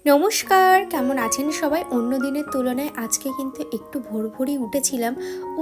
নমস্কার, কেমন আছেন সবাই? অন্য দিনের তুলনায় আজকে কিন্তু একটু ভোরই উঠেছিলাম।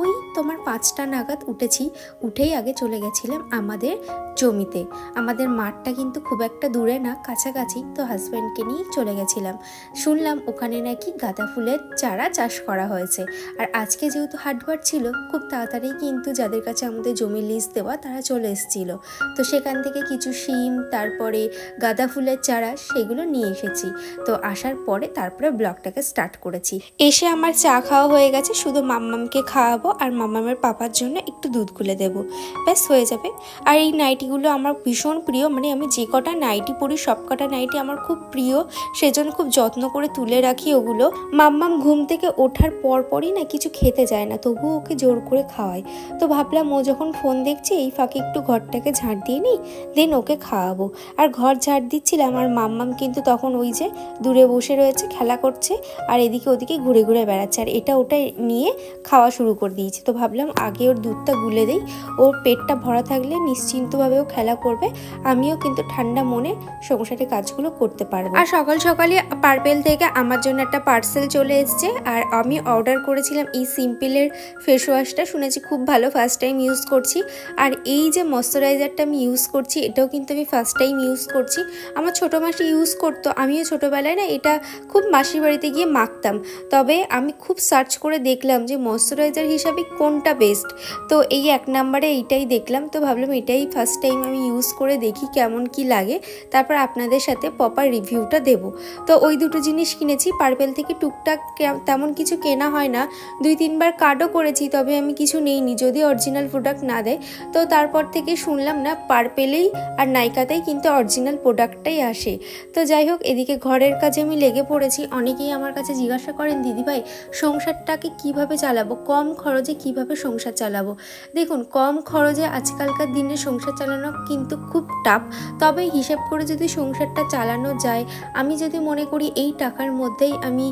ওই তোমার 5টা নাগাদ উঠেছি। উঠেই আগে চলে গেছিলাম আমাদের জমিতে। আমাদের মাঠটা কিন্তু খুব একটা দূরে না, কাছাকাছি। তো হাজব্যান্ডকে নিয়ে চলে গেছিলাম। শুনলাম ওখানে নাকি গাঁদা ফুলের চারা চাষ করা হয়েছে। আর আজকে যেহেতু হাটবার ছিল, খুব তাড়াতাড়ি কিন্তু যাদের কাছে আমাদের জমি লিজ দেওয়া তারা চলে এসেছিল। তো সেখান থেকে কিছু শিম, তারপরে গাঁদা ফুলের চারা, সেগুলো নিয়ে এসেছি। তো আসার পরে তারপরে ব্লগটাকে স্টার্ট করেছি। এসে আমার চা খাওয়া হয়ে গেছে, শুধু মাম্মামকে খাওয়াবো আর মাম্মামের পাপার জন্য একটু দুধ গুলে দেবো, ব্যাস হয়ে যাবে। আর এই নাইটিগুলো আমার ভীষণ প্রিয়, মানে আমি যে কটা নাইটি পরি সব কটা নাইটি আমার খুব প্রিয়, সেজন্য খুব যত্ন করে তুলে রাখি ওগুলো। মাম্মাম ঘুম থেকে ওঠার পরই না কিছু খেতে যায় না, তবুও ওকে জোর করে খাওয়াই। তো ভাবলাম ও যখন ফোন দেখছে এই ফাঁকে একটু ঘরটাকে ঝাড় দিয়ে নিই, দেন ওকে খাওয়াবো। আর ঘর ঝাড় দিচ্ছিলাম আর মাম্মাম কিন্তু তখন ওই যে দূরে বসে রয়েছে, খেলা করছে আর এদিকে ওদিকে ঘুরে ঘুরে বেড়াচ্ছে, আর এটা ওটা নিয়ে খাওয়া শুরু করে দিয়েছে। তো ভাবলাম আগে ওর দুধটা গুলে দেই, ওর পেটটা ভরা থাকলে নিশ্চিন্তভাবে ও খেলা করবে, আমিও কিন্তু ঠান্ডা মনে সংসারের কাজগুলো করতে পারবো। আর সকাল সকালে পার্পেল থেকে আমার জন্য একটা পার্সেল চলে এসছে, আর আমি অর্ডার করেছিলাম এই সিম্পলের ফেস ওয়াশটা। শুনেছি খুব ভালো, ফার্স্ট টাইম ইউজ করছি। আর এই যে ময়শ্চারাইজারটা আমি ইউজ করছি, এটাও কিন্তু আমি ফার্স্ট টাইম ইউজ করছি। আমার ছোটো মাসি ইউজ করতো, আমিও ছোটোবেলায় না এটা খুব মাসির বাড়িতে গিয়ে মাখতাম। তবে আমি খুব সার্চ করে দেখলাম যে ময়শ্চারাইজার হিসাবে কোনটা বেস্ট। তো এই 1 নম্বরে এইটাই দেখলাম। তো ভাবলাম এটাই ফার্স্ট টাইম আমি ইউজ করে দেখি কেমন কি লাগে, তারপর আপনাদের সাথে প্রপার রিভিউটা দেব। তো ওই দুটো জিনিস কিনেছি পার্পেল থেকে। টুকটাক তেমন কিছু কেনা হয় না, 2-3 বার কার্ডও করেছি, তবে আমি কিছু নেইনি যদি অরিজিনাল প্রোডাক্ট না দেয়। তো তারপর থেকে শুনলাম না পার্পেলেই আর নাইকাতেই কিন্তু অরিজিনাল প্রোডাক্টটাই আসে। তো যাই হোক, এদিকে ঘরের কাজে আমি লেগে পড়েছি। অনেকেই আমার কাছে জিজ্ঞাসা করেন, দিদিভাই সংসারটাকে কিভাবে চালাবো, কম খরচে কিভাবে সংসার চালাবো। দেখুন, কম খরচে আজকালকার দিনে সংসার চালানো কিন্তু খুব টাফ। তবে হিসেব করে যদি সংসারটা চালানো যায়, আমি যদি মনে করি এই টাকার মধ্যেই আমি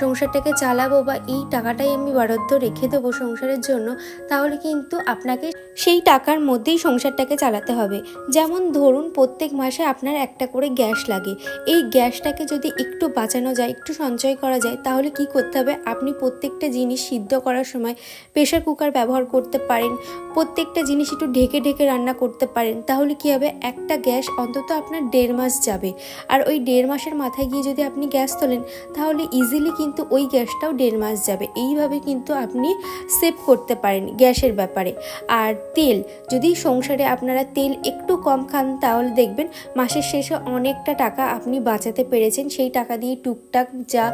সংসারটাকে চালাবো বা এই টাকাটাই আমি বরাদ্দ রেখে দেবো সংসারের জন্য, তাহলে কিন্তু আপনাকে সেই টাকার মধ্যেই সংসারটাকে চালাতে হবে। যেমন ধরুন, প্রত্যেক মাসে আপনার একটা করে গ্যাস লাগে। এই গ্যাসটাকে যদি একটু বাঁচানো যায়, একটু সঞ্চয় করা যায়, তাহলে কি করতে হবে, আপনি প্রত্যেকটা জিনিস সিদ্ধ করার সময় প্রেশার কুকার ব্যবহার করতে পারেন। প্রত্যেকটা জিনিস একটু ঢেকে ঢেকে রান্না করতে পারেন। তাহলে কি হবে, একটা গ্যাস অন্তত আপনার 1.5 মাস যাবে। আর ওই 1.5 মাসের মাথায় গিয়ে যদি আপনি গ্যাস তোলেন, তাহলে ইজিলি কিন্তু ওই গ্যাসটাও 1.5 মাস যাবে। এইভাবে কিন্তু আপনি সেভ করতে পারেন গ্যাসের ব্যাপারে। আর তেল, যদি সংসারে আপনারা তেল একটু কম খান, তাহলে দেখবেন মাসের শেষে অনেকটা টাকা আপনি বাঁচাতে পেরেছেন। সেই টাকা দিয়ে টুকটাক যা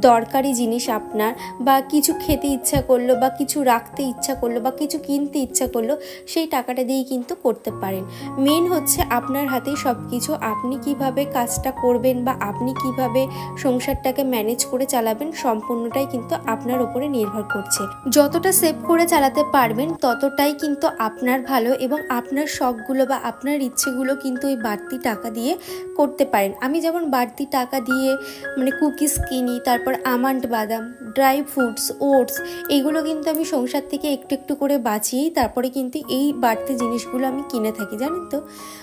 দরকারি জিনিস আপনার, বা কিছু খেতে ইচ্ছা করলো, বা কিছু রাখতে ইচ্ছা করলো, বা কিছু কিনতে ইচ্ছা করলো, সেই টাকাটা দিয়েই কিন্তু করতে পারেন। মেন হচ্ছে আপনার হাতেই সব কিছু। আপনি কিভাবে কাজটা করবেন বা আপনি কিভাবে সংসারটাকে ম্যানেজ করে চালাবেন, সম্পূর্ণটাই কিন্তু আপনার উপরে নির্ভর করছে। যতটা সেভ করে চালাতে পারবেন ততটাই কিন্তু আপনার ভালো, এবং আপনার শখগুলো বা আপনার ইচ্ছেগুলো কিন্তু ওই বাড়তি টাকা দিয়ে করতে পারেন। আমি যেমন বাড়তি টাকা দিয়ে মানে কুকিজ কিনি, তারপর আমন্ড বাদাম, ড্রাই ফ্রুটস, ওটস, এইগুলো কিন্তু আমি সংসার থেকে একটু একটু করে বাঁচিয়েই তারপরে কিন্তু এই বাড়তি জিনিসগুলো আমি কিনে থাকি, জানেন তো।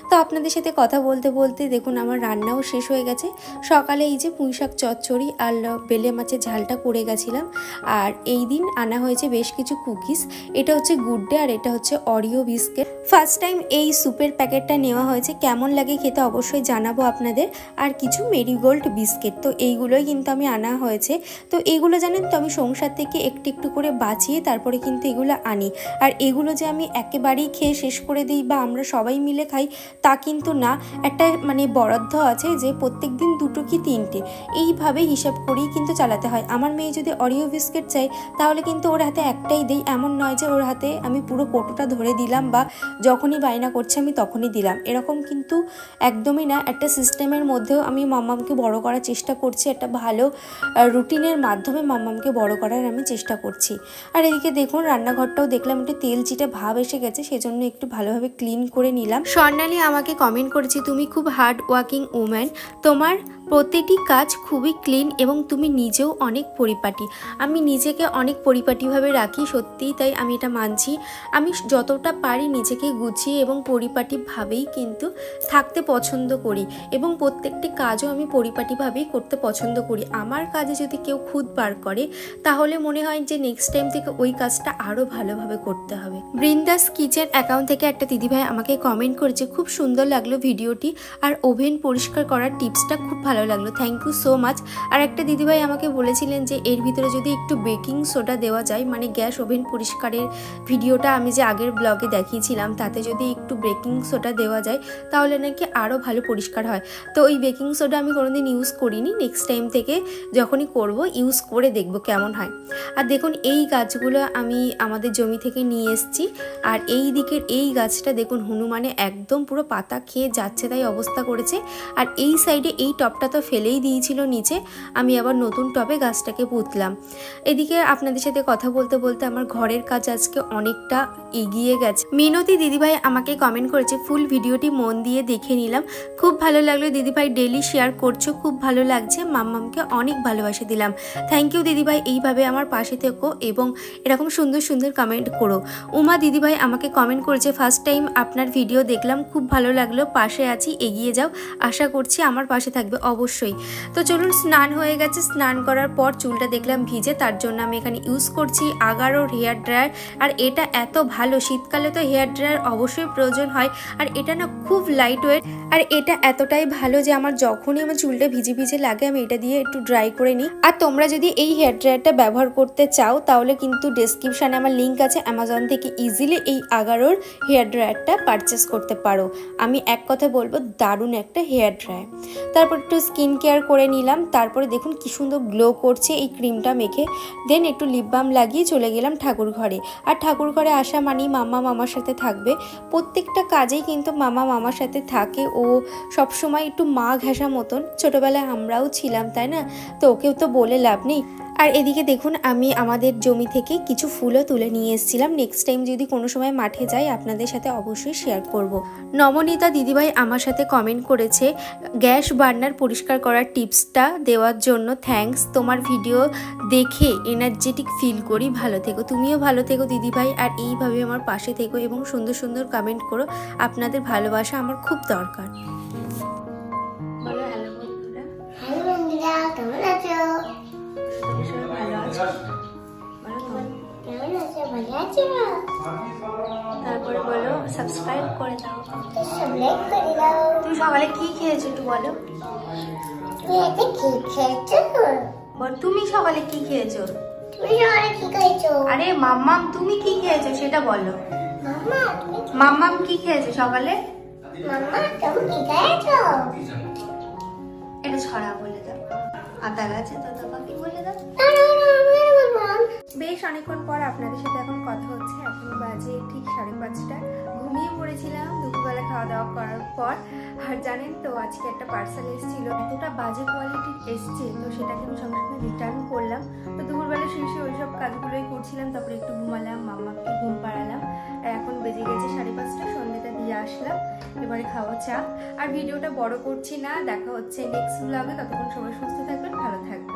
তো আপনাদের সাথে কথা বলতে বলতে দেখুন আমার রান্নাও শেষ হয়ে গেছে। সকালে এই যে পুঁইশাক চচ্চড়ি আর বেলে মাছের ঝালটা করে গেছিলাম। আর এই দিন আনা হয়েছে বেশ কিছু কুকিজ। এটা হচ্ছে গুড ডে আর এটা হচ্ছে অরিও বিস্কিট। ফার্স্ট টাইম এই স্যুপের প্যাকেটটা নেওয়া হয়েছে, কেমন লাগে খেতে অবশ্যই জানাবো আপনাদের। আর কিছু মেরিগোল্ড বিস্কিট, তো এইগুলোই কিন্তু আমি আনা হয়েছে। তো এইগুলো জানেন তো আমি সংসার থেকে একটু একটু করে বাঁচিয়ে তারপরে কিন্তু এগুলো আনি। আর এগুলো যে আমি একেবারেই খেয়ে শেষ করে দিই বা আমরা সবাই মিলে খাই তা কিন্তু না। একটা মানে বরাদ্দ আছে যে প্রত্যেক দিন 2 কি 3টে, এইভাবে হিসাব করেই কিন্তু চালাতে হয়। আমার মেয়ে যদি অরিও বিস্কিট চাই, তাহলে কিন্তু ওর হাতে একটাই দিই, এমন নয় যে ওর হাতে আমি পুরো কোটোটা ধরে দিলাম বা যখনই বায়না করছে আমি তখনই দিলাম, এরকম কিন্তু একদমই না। একটা সিস্টেমের মধ্যেও আমি মাম্মামকে বড় করার চেষ্টা করছি, একটা ভালো রুটিনের মাধ্যমে মাম্মামকে বড় করার আমি চেষ্টা করছি। আর এদিকে দেখুন রান্নাঘরটাও দেখলাম একটু তেল চিটে ভাব এসে গেছে, সেজন্য একটু ভালোভাবে ক্লিন করে নিলাম। স্বর্ণালী আমাকে কমেন্ট করেছে, তুমি খুব হার্ড ওয়ার্কিং উম্যান, তোমার প্রতিটি কাজ খুবই ক্লিন এবং তুমি নিজেও অনেক পরিপাটি। আমি নিজেকে অনেক পরিপাটিভাবে রাখি, সত্যিই তাই, আমি এটা মানছি। আমি যতটা পারি নিজেকে গুছিয়ে এবং পরিপাটিভাবেই কিন্তু থাকতে পছন্দ করি এবং প্রত্যেকটি কাজও আমি পরিপাটিভাবেই করতে পছন্দ করি। আমার কাজে যদি কেউ খুঁত বার করে তাহলে মনে হয় যে নেক্সট টাইম থেকে ওই কাজটা আরও ভালোভাবে করতে হবে। বৃন্দাস কিচেন অ্যাকাউন্ট থেকে একটা দিদিভাই আমাকে কমেন্ট করেছে, খুব সুন্দর লাগলো ভিডিওটি, আর ওভেন পরিষ্কার করার টিপসটা খুব ভালো লাগলো, থ্যাংক ইউ সো মাচ। আর একটা দিদিভাই আমাকে বলেছিলেন যে এর ভিতরে যদি একটু বেকিং সোডা দেওয়া যায়, মানে গ্যাস ওভেন পরিষ্কারের ভিডিওটা আমি যে আগের ব্লগে দেখিয়েছিলাম তাতে যদি একটু বেকিং সোডা দেওয়া যায় তাহলে নাকি আরও ভালো পরিষ্কার হয়। তো ওই বেকিং সোডা আমি কোনোদিন ইউজ করিনি, নেক্সট টাইম থেকে যখনই করব ইউজ করে দেখব কেমন হয়। আর দেখুন এই গাছগুলো আমি আমাদের জমি থেকে নিয়ে এসেছি, আর এই দিকের এই গাছটা দেখুন হনুমানে একদম পুরো পাতা খেয়ে যাচ্ছে তাই অবস্থা করেছে। আর এই সাইডে এই টবটা তো ফেলেই দিয়েছিল নিচে, আমি আবার নতুন টবে গাছটাকে পুঁতলাম। এদিকে আপনাদের সাথে কথা বলতে বলতে আমার ঘরের কাজ আজকে অনেকটা এগিয়ে গেছে। মিনতি দিদিভাই আমাকে কমেন্ট করেছে, ফুল ভিডিওটি মন দিয়ে দেখে নিলাম, খুব ভালো লাগলো দিদিভাই, ডেলি শেয়ার করছো, খুব ভালো লাগছে, মাম্মামকে অনেক ভালোবাসা দিলাম। থ্যাংক ইউ দিদিভাই, এইভাবে আমার পাশে থেকো এবং এরকম সুন্দর সুন্দর কমেন্ট করো। উমা দিদিভাই আমাকে কমেন্ট করেছে, ফার্স্ট টাইম আপনার ভিডিও দেখলাম, খুব ভালো লাগলো, পাশে আছি, এগিয়ে যাও, আশা করছি আমার পাশে থাকবে অবশ্যই। তো চলুন, স্নান হয়ে গেছে, স্নান করার পর চুলটা দেখলাম ভিজে, তার জন্য আমি এখানে ইউজ করছি আগারোর হেয়ার ড্রায়ার। আর এটা এত ভালো, শীতকালে তো হেয়ার ড্রায়ার অবশ্যই প্রয়োজন হয়, আর এটা না খুব লাইট ওয়েট, আর এটা এতটাই ভালো যে আমার যখনই আমার চুলটা ভিজে ভিজে লাগে আমি এটা দিয়ে একটু ড্রাই করে নিই। আর তোমরা যদি এই হেয়ার ড্রায়ারটা ব্যবহার করতে চাও তাহলে কিন্তু ডেসক্রিপশানে আমার লিঙ্ক আছে, অ্যামাজন থেকে ইজিলি এই আগারোর হেয়ার ড্রায়ারটা পারচেস করতে পারো। আমি এক কথা বলবো, দারুণ একটা হেয়ার ড্রায়ার। তারপর একটু স্কিন কেয়ার করে নিলাম, তারপরে দেখুন কি সুন্দর গ্লো করছে এই ক্রিমটা মেখে, দেন একটু লিপ বাম লাগিয়ে চলে গেলাম ঠাকুর ঘরে। আর ঠাকুর ঘরে আসা মানেই মাম্মা মামার সাথে থাকবে, প্রত্যেকটা কাজেই কিন্তু মামা মামার সাথে থাকে, ও সবসময় একটু মা ঘেঁষা মতন, ছোটোবেলায় আমরাও ছিলাম তাই না, তো ওকেও তো বলে লাভ নেই। আর এদিকে দেখুন আমি আমাদের জমি থেকে কিছু ফুলও তুলে নিয়ে এসেছিলাম, নেক্সট টাইম যদি কোনো সময় মাঠে যাই আপনাদের সাথে অবশ্যই শেয়ার করব। নবনীতা দিদিভাই আমার সাথে কমেন্ট করেছে, গ্যাস বার্নার পরিষ্কার করার টিপসটা দেওয়ার জন্য থ্যাঙ্কস, তোমার ভিডিও দেখে এনার্জেটিক ফিল করি, ভালো থেকো। তুমিও ভালো থেকো দিদিভাই, আর এইভাবে আমার পাশে থেকো এবং সুন্দর সুন্দর কমেন্ট করো, আপনাদের ভালোবাসা আমার খুব দরকার। বলো হ্যালো বন্ধুরা। হ্যালো বন্ধুরা, কেমন আছো? ভালো আছো? কেমন আছো? ভালো আছো? তারপরে বলো সাবস্ক্রাইব করে দাও, সাবস্ক্রাইব করে দাও। তুমি সকালে কি খেয়েছো একটু বলো। তুমি একটা কেক খেয়েছো? বল তুমি সকালে কি খেয়েছো? তুমি সকালে কি খেয়েছো? আরে মাম্মাম তুমি কি খেয়েছো সেটা বলো। মাম্মা তুমি মাম্মাম কি খেয়েছো সকালে? মাম্মা তুমি কি খেয়েছো? এটা ছড়া বলে দাও, আদা গাছে তো পাখি বলে দাও। বেশ অনেকক্ষণ পর আপনাদের সাথে এখন কথা হচ্ছে, এখন বাজে ঠিক 5:30। ঘুমিয়ে পড়েছিলাম দুপুরবেলা খাওয়া দাওয়া করার পর। আর জানেন তো আজকে একটা পার্সেল এসেছিল, এতটা বাজে কোয়ালিটির এসছে, তো সেটাকে আমি সঙ্গে সঙ্গে রিটার্ন করলাম। তো দুপুরবেলা শেষে ওইসব কাজগুলোই করছিলাম, তারপরে একটু ঘুমালাম, মাম্মাকে ঘুম পাড়ালাম, আর এখন বেজে গেছে 5:30, সন্ধ্যেটা দিয়ে আসলাম, এবারে খাওয়া চা। আর ভিডিওটা বড় করছি না, দেখা হচ্ছে নেক্সট ব্লগে, ততক্ষণ সবাই সুস্থ থাকবেন, ভালো থাকবেন।